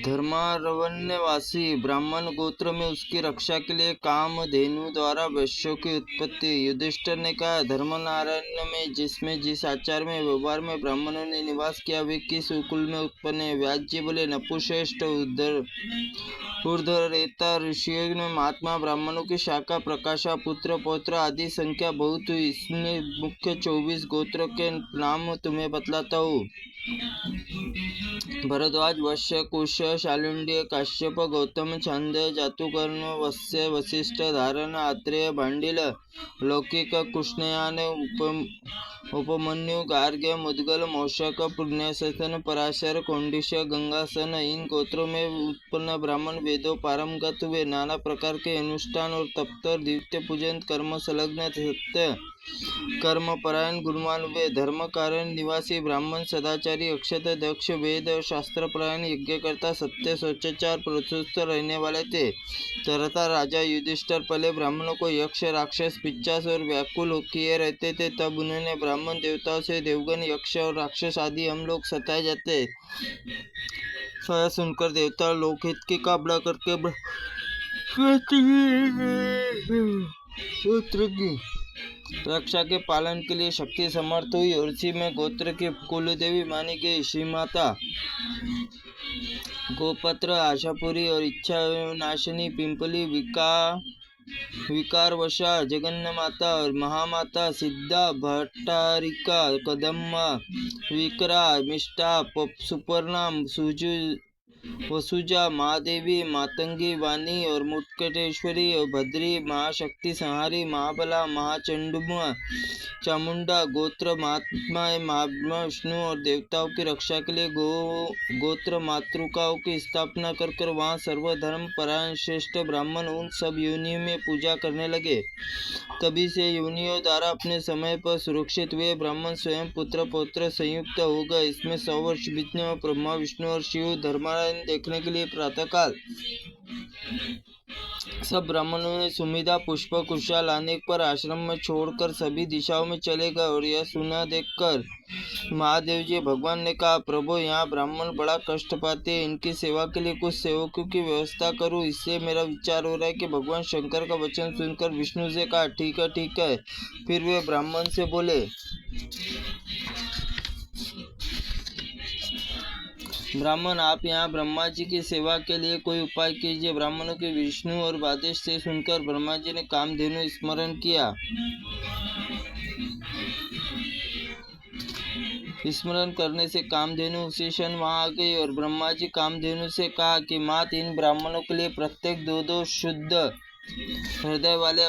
धर्मारण्यवासी ब्राह्मण गोत्र में उसकी रक्षा के लिए कामधेनु द्वारा वैश्यों की उत्पत्ति। युधिष्ठिर ने कहा, धर्मारण्य में जिस आचार में व्यवहार में ब्राह्मणों ने निवास किया वे किस कुल में उत्पन्न है। व्यास जी बोले, नपुश्रेष्ठ ऊर्ध्वरेता ऋषियों में महात्मा ब्राह्मणों की शाखा प्रकाशा पुत्र पौत्र आदि संख्या बहुत हुई। इसमें मुख्य 24 गोत्रों के नाम तुम्हें बतलाता हूँ। भरद्वाज, वश्य, कुश, शालुंड्य, काश्यप, गौतम, छांदय, जातुकर्म, वत्स्य, वशिष्ठ, धारण, आत्रेय, भांडिल, लौकिक, कुष्णयान, उपमन्यु, गार्ग्य, मुद्गल, मौशक, पुण्यसन, पराशर, कौंडिष्य, गंगासन। इन गोत्रों में उत्पन्न ब्राह्मण वेदों पारंगत हुए, नाना प्रकार के अनुष्ठान और तप्तर द्वितीय पूजन कर्म संलग्न सत्य कर्म परायण गुणवान हुए। धर्म कारण निवासी ब्राह्मण सदाचारी अक्षत दक्ष वेद शास्त्र परायण यज्ञकर्ता सत्य सोचाचार प्रशस्त रहने वाले थे। तथा राजा युधिष्ठिर पहले ब्राह्मणों को यक्ष राक्षस पिशाच और व्याकुल किए रहते थे। तब उन्होंने ब्राह्मण देवताओं से देवगण यक्ष और राक्षस आदि हम लोग सताए जाते सुनकर देवता लोकहित की कामना करके पुत्र की रक्षा के पालन के लिए शक्ति समर्थ हुई और इसी में गोत्र की कुल देवी मानी गई श्री माता गोपत्र आशापुरी और इच्छा नाशिनी पिंपली विकारवशा जगन्न माता और महामाता सिद्धा भट्टारिका कदम्मा विकरा मिष्टा सुपर्णा वसुजा महादेवी मातंगी वाणी और मुटकटेश्वरी और भद्री महाशक्ति संहारी महाबला महाचंडुमा चामुंडा गोत्र महात्मा विष्णु और देवताओं की रक्षा के लिए गोत्र मातृकाओं की स्थापना कर वहाँ सर्वधर्म परायण श्रेष्ठ ब्राह्मण उन सब योनियों में पूजा करने लगे। तभी से योनियों द्वारा अपने समय पर सुरक्षित हुए ब्राह्मण स्वयं पुत्र पौत्र संयुक्त हो गए। इसमें 100 वर्ष बीतने में ब्रह्मा विष्णु और शिव धर्मारायण देखने के लिए प्रातःकाल सब ब्राह्मणों ने सुमिधा पुष्प कुशा लाने पर आश्रम में छोड़कर सभी दिशाओं में चले गए और यह सुना देखकर महादेव जी भगवान ने कहा, प्रभु यहाँ ब्राह्मण बड़ा कष्ट पाते हैं, इनकी सेवा के लिए कुछ सेवकों की व्यवस्था करूँ। इससे मेरा विचार हो रहा है कि भगवान शंकर का वचन सुनकर विष्णु से कहा, ठीक है। फिर वे ब्राह्मण से बोले, ब्राह्मण आप यहाँ ब्रह्मा जी की सेवा के लिए कोई उपाय कीजिए। ब्राह्मणों के विष्णु और आदेश से सुनकर ब्रह्मा जी ने कामधेनु स्मरण किया। स्मरण करने से कामधेनु उसी क्षण वहां आ गई और ब्रह्मा जी कामधेनु से कहा कि मात इन ब्राह्मणों के लिए प्रत्येक 2 शुद्ध हृदय वाले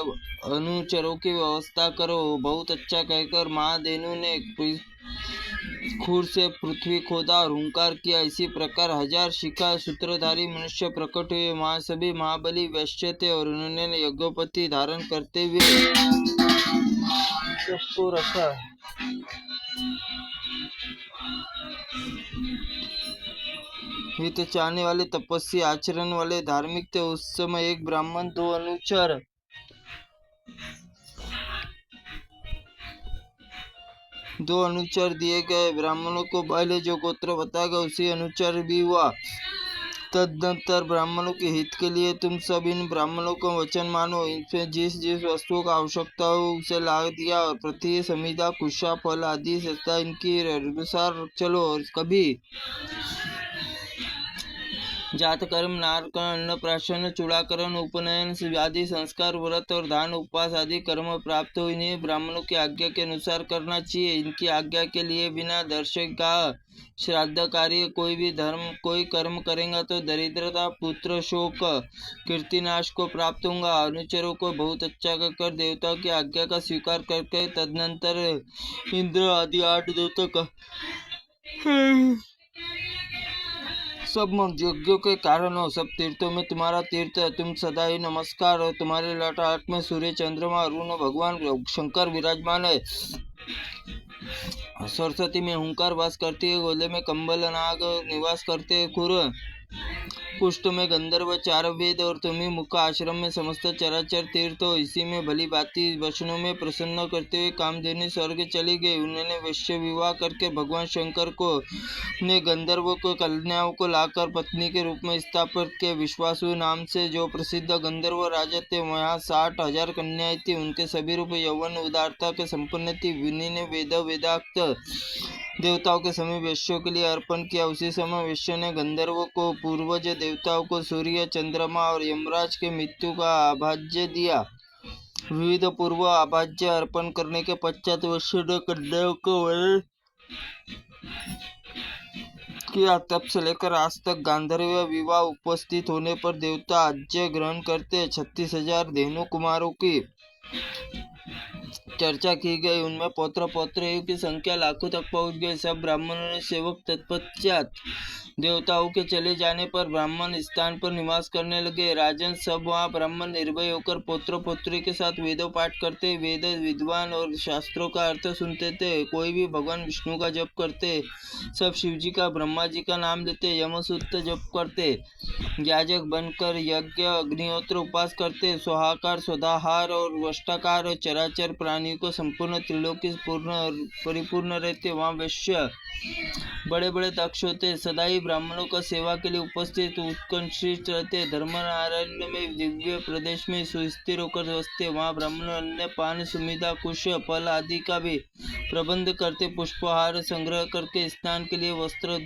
अनुचरों की व्यवस्था करो। बहुत अच्छा कहकर महाधेनु ने खूर से पृथ्वी खोदा और हुंकार किया। इसी प्रकार 1000 शिखा सूत्रधारी मनुष्य प्रकट हुए। वहां सभी महाबली वैश्य थे और उन्होंने यज्ञोपति धारण करते हुए सबको रखा। हित चाहने वाले तपस्वी आचरण वाले धार्मिक थे। उस समय एक ब्राह्मण 2 अनुचर दिए गए। ब्राह्मणों को पहले जो गोत्र बताया गया उसी अनुचर भी हुआ। तदनंतर ब्राह्मणों के हित के लिए तुम सब इन ब्राह्मणों को वचन मानो। इनसे जिस वस्तुओं का आवश्यकता हो उसे ला दिया और प्रति समिधा कुशा फल आदि सत्ता इनकी अनुसार चलो। और कभी जात कर्म नारकरण अन्नप्राशन चूड़ाकरण उपनयन आदि संस्कार व्रत और दान उपवास आदि कर्म प्राप्त हो इन्हें ब्राह्मणों की आज्ञा के अनुसार करना चाहिए। इनकी आज्ञा के लिए बिना दर्शक का श्राद्ध कार्य कोई कर्म करेगा तो दरिद्रता पुत्र शोक कीर्तिनाश को प्राप्त होगा। अनुचरों को बहुत अच्छा कर देवताओं की आज्ञा का स्वीकार करके तदनंतर इंद्र आदि 8 देवता का सब यज्ञों के कारण हो। सब तीर्थों में तुम्हारा तीर्थ है। तुम सदा ही नमस्कार हो। तुम्हारे ललाट में सूर्य चंद्रमा अरुण भगवान शंकर विराजमान है। सरस्वती में हुंकार वास करती है। गोले में कंबल नाग निवास करते खुर पुष्ट में गंधर्व 4 वेद और तुम्ही मुख आश्रम में समस्त चराचर तीर्थ हो। इसी में भली भांति वचनों में प्रसन्न करते हुए कामधेनु स्वर्ग चली गई। उन्होंने वैश्य विवाह करके भगवान शंकर को ने गंधर्व को कन्याओं को लाकर पत्नी के रूप में स्थापित किया। विश्वासु नाम से जो प्रसिद्ध गंधर्व राजा थे, वहाँ 60,000 कन्याएं थी। उनके सभी रूप यौवन उदारता के संपन्न थी। विनि ने वेदाक्त देवताओं के समय वैश्यों के लिए अर्पण किया। उसी समय वैश्य ने गंधर्व को पूर्वज देवताओं को सूर्य, चंद्रमा और यमराज के मृत्यु का आभाज्य दिया। विविध पूर्व आभाज्य अर्पण करने के पश्चात वैश्य ने कन्याओं को वरण किया। तब से लेकर आज तक गांधर्व विवाह उपस्थित होने पर देवता आज्य ग्रहण करते। 36,000 धेनु कुमारों की चर्चा की गई। उनमें पौत्र पौत्रियों की संख्या लाखों तक पहुंच गई। सब ब्राह्मणों ने सेवक तत्पश्चात देवताओं के चले जाने पर ब्राह्मण स्थान पर निवास करने लगे। राजन सब वहाँ ब्राह्मण निर्भय होकर पौत्र पौत्री के साथ वेदों पाठ करते, वेद विद्वान और शास्त्रों का अर्थ सुनते थे। कोई भी भगवान विष्णु का जप करते, सब शिव जी का, ब्रह्मा जी का नाम लेते, यमसूत्र जप करते, याजक बनकर यज्ञ अग्निहोत्र उपास करते, स्वाहाकार स्वधाहार और वष्टाकार और चराचर प्राणियों को संपूर्ण त्रिलोकी परिपूर्ण रहते। वहाँ वैश्य बड़े बड़े दक्ष होते, सदा ही ब्राह्मणों का सेवा के लिए उपस्थित उत्कंठित रहते। धर्मनारायण में दिव्य प्रदेश में सुस्थिर होकर बसते। वहाँ ब्राह्मण अन्य पान सुमिधा कुश फल आदि का भी प्रबंध करते। पुष्पहार संग्रह करके स्नान के लिए वस्त्र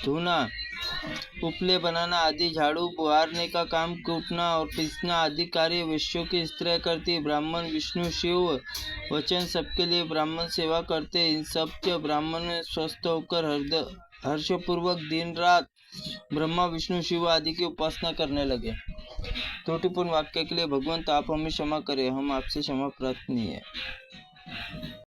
धोना, उपले बनाना आदि, झाड़ू बुहारने का काम, कूटना और पीसना आदि कार्य वैश्यों की स्त्रियां करती। ब्राह्मण विष्णु शिव वचन सबके लिए ब्राह्मण सेवा करते। इन सब के ब्राह्मण स्वस्थ होकर हर्षपूर्वक दिन रात ब्रह्मा विष्णु शिव आदि की उपासना करने लगे। त्रुटिपूर्ण वाक्य के लिए भगवंत आप हमें क्षमा करें, हम आपसे क्षमा प्रार्थनी है।